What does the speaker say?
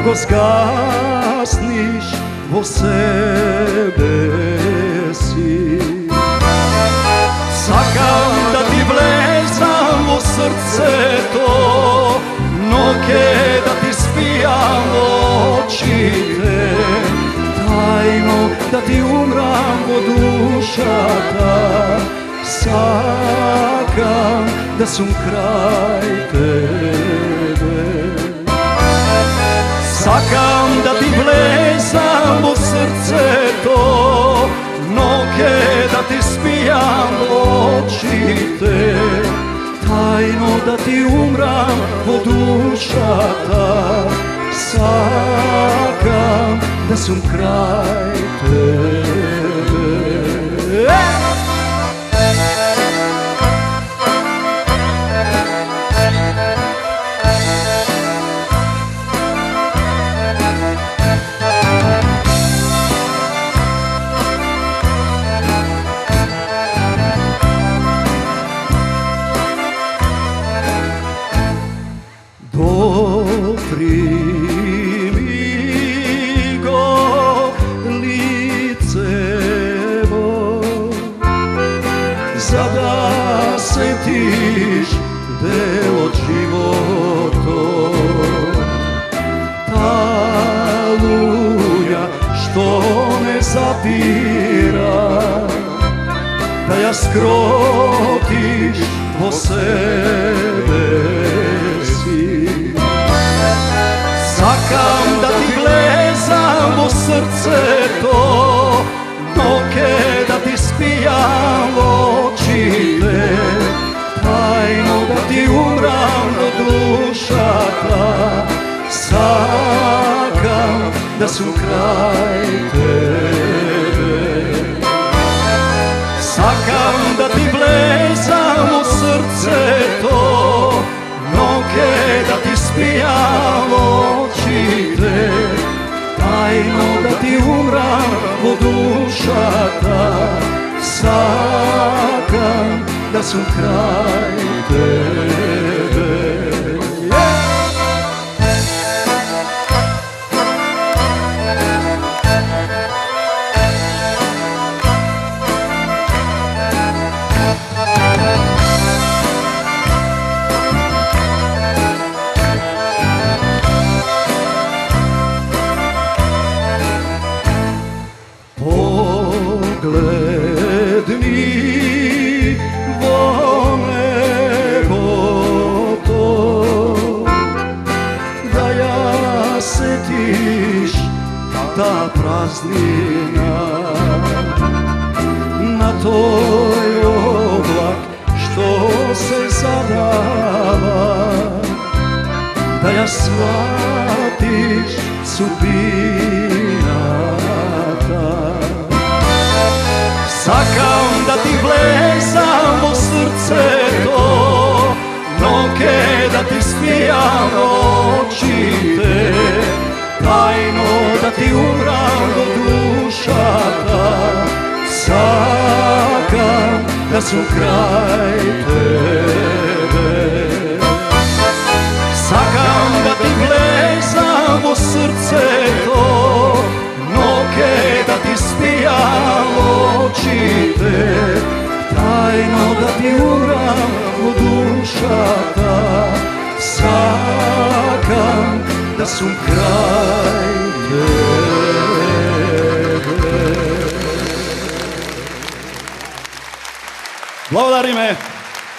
go zgasniš, vo sebe si. Sakam da ti vlezam u srce to, noge da ti spijam oči te, tajno da ti umram od dušaka. Sakam da sam kraj tebe. Sakam da ti vlezam u srce to, noge da ti spijam oči te, tajno da ti umram od dušaka. Sakam da sam kraj tebe. Primi go licevo, zada setiš delo životo. Ta lunja što me zapira, da ja skrotiš vo sebe si. Sakam da ti vlezam u srce to, noge da ti spijam oči te, tajno da ti umram od dušaka. Sakam da sam kraj tebe. Sakam da ti vlezam u srce to, noge da ti spijam oči te, tajno da ti umram od dušaka. Sakam da sam kraj tebe. Pogled mi vo nebo to, da ja setiš ta praznina, na toj oblak što se zadava, da ja shvatiš sudbina ta. Sakam da ti vlezam u srce to, noge da ti spijam oči te, tajno da ti umram od dušaka. Sakam da sam kraj tebe. Sakam da ti vlezam u srce to, noge da ti spijam oči te, tajno da ti umram od dušaka. Sakam da sam kraj tebe. Благодариме!